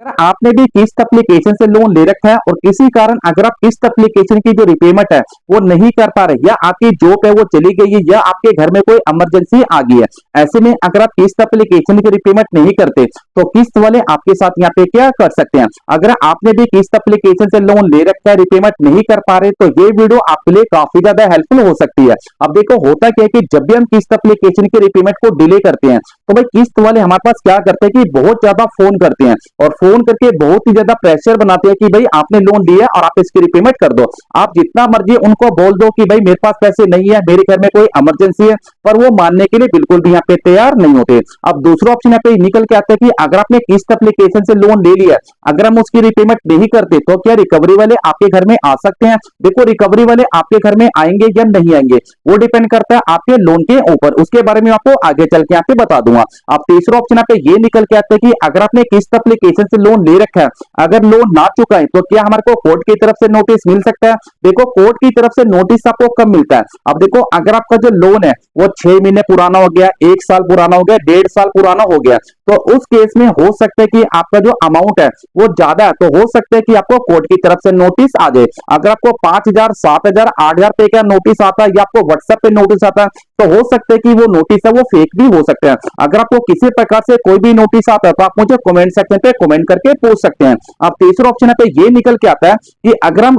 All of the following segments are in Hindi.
अगर आपने भी किस्त एप्लीकेशन से लोन ले रखा है और किसी कारण अगर आप किस्त एप्लीकेशन की जो रिपेमेंट है वो नहीं कर पा रहे, या आपकी जॉब है वो चली गई है, या आपके घर में कोई इमरजेंसी आ गई है, ऐसे में अगर आप किस्त एप्लीकेशन की रिपेमेंट नहीं करते तो किस्त वाले आपके साथ यहाँ पे क्या कर सकते हैं। अगर आपने भी किस्त एप्लीकेशन से लोन ले रखा है, रिपेमेंट नहीं कर पा रहे, तो ये वीडियो आपके लिए काफी ज्यादा हेल्पफुल हो सकती है। अब देखो होता क्या है कि जब भी हम किस्त एप्लीकेशन की रिपेमेंट को डिले करते हैं तो भाई किस्त वाले हमारे पास क्या करते हैं कि बहुत ज्यादा फोन करते हैं और फोन करके बहुत ही ज्यादा प्रेशर बनाते हैं कि भाई आपने लोन लिया और आप इसकी रिपेमेंट कर दो। आप जितना मर्जी उनको बोल दो कि भाई मेरे पास पैसे नहीं है, मेरे घर में कोई इमरजेंसी है, पर वो मानने के लिए बिल्कुल भी यहाँ पे तैयार नहीं होते। अब दूसरा ऑप्शन यहाँ पे निकल के आता है कि अगर आपने किस्त एप्लीकेशन से लोन ले लिया, अगर हम उसकी रिपेमेंट नहीं करते तो क्या रिकवरी वाले आपके घर में आ सकते हैं। देखो रिकवरी वाले आपके घर में आएंगे या नहीं आएंगे वो डिपेंड करता है आपके लोन के ऊपर, उसके बारे में आपको आगे चल के यहाँ पे बता दूंगा। अब तीसरा ऑप्शन यहाँ पे ये निकल के आता है कि अगर आपने किस्त एप्लीकेशन से लोन ले रखा है, अगर लोन ना चुकाए तो क्या हमारे को कोर्ट की तरफ से नोटिस मिल सकता है। देखो कोर्ट की तरफ से नोटिस आपको कब मिलता है। अब देखो अगर आपका जो लोन है वो 6 महीने पुराना हो गया, 1 साल पुराना हो गया, 1.5 साल पुराना हो गया, तो उस केस में हो सकता है कि आपका जो अमाउंट है वो ज्यादा है, तो हो सकता है कि आपको कोर्ट की तरफ से नोटिस आ जाए। अगर आपको 5,000, 7,000, 8,000 रुपए का नोटिस आता है या आपको व्हाट्सएप पे नोटिस आता है तो हो सकता है कि वो नोटिस है वो फेक भी हो सकता है। अगर आपको किसी प्रकार से कोई भी नोटिस आता है तो आप मुझे कमेंट सेक्शन पे कमेंट करके पूछ सकते हैं। अब तीसरा ऑप्शन पे ये निकल के आता है कि अगर हम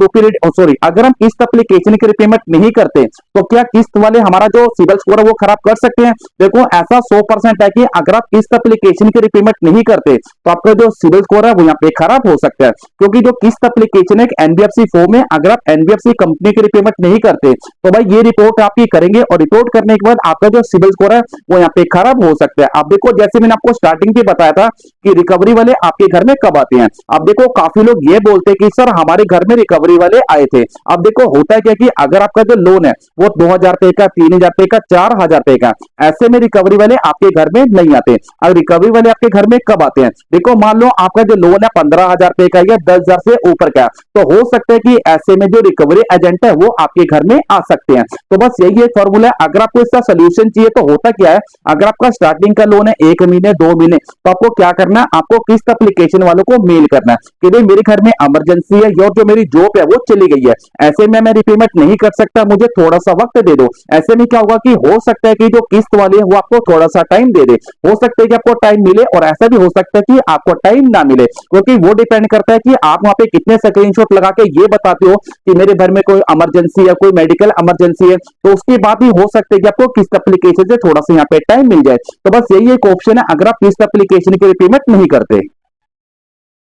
अगर हम किस्त एप्लीकेशन की रिपेमेंट नहीं करते तो क्या किस्त वाले हमारा जो सिविल स्कोर है वो खराब कर सकते हैं। देखो ऐसा 100% है कि अगर आप किस्त एप्लीकेशन की रिपेमेंट नहीं करते तो आपका जो सिविल स्कोर है वो यहाँ पे खराब हो सकता है, क्योंकि जो किस्त एप्लीकेशन है एनबीएफसी फॉर्म में अगर आप एनबीएफसी कंपनी की रिपेमेंट नहीं करते तो भाई ये रिपोर्ट आपकी करेंगे और रिपोर्ट करने के बाद आपका जो सिविल स्कोर है वो यहाँ पे खराब हो सकता है। अब देखो जैसे मैंने आपको स्टार्टिंग में बताया था कि रिकवरी वाले आपके घर में कब आते हैं। अब देखो काफी लोग ये बोलते हैं कि सर हमारे घर में रिकवरी वाले आए थे। अब देखो होता है क्या कि अगर आपका जो लोन है वो 2,000 रुपए का, 3,000 रुपए का, 4,000 रुपए का, ऐसे में रिकवरी वाले आपके घर में नहीं आते। अब रिकवरी वाले आपके घर में कब आते हैं। देखो मान लो आपका जो लोन है 15,000 रुपए का या 10,000 से ऊपर का, तो हो सकता है कि ऐसे में जो रिकवरी एजेंट है वो आपके घर में आ सकते हैं। तो बस यही एक फॉर्मूला है। अगर आपको इसका सोल्यूशन चाहिए तो होता क्या है, अगर आपका स्टार्टिंग का लोन है 1 महीने 2 महीने, तो आपको क्या करना है, आपको किस्त एप्लीकेशन वालों को मेल करना है कि भाई मेरे घर में इमरजेंसी है और जो मेरी जॉब है वो चली गई है, ऐसे में मैं रिपेमेंट नहीं कर सकता, मुझे थोड़ा सा वक्त दे दो। ऐसे में क्या होगा कि हो सकता है कि जो किस्त वाले है वो आपको थोड़ा सा टाइम दे दे, हो सकता है कि आपको टाइम मिले और ऐसा भी हो सकता है कि आपको टाइम ना मिले, क्योंकि वो डिपेंड करता है कि आप वहां पे कितने स्क्रीनशॉट लगा के ये बताते हो कि मेरे घर में कोई इमरजेंसी है, कोई मेडिकल इमरजेंसी है, तो उसके बाद भी हो सकता है कि आपको किस्त एप्लीकेशन से थोड़ा सा यहाँ पे टाइम मिल जाए। तो बस यही एक ऑप्शन है अगर आप किस्त एप्लीकेशन की रिपेमेंट नहीं करते।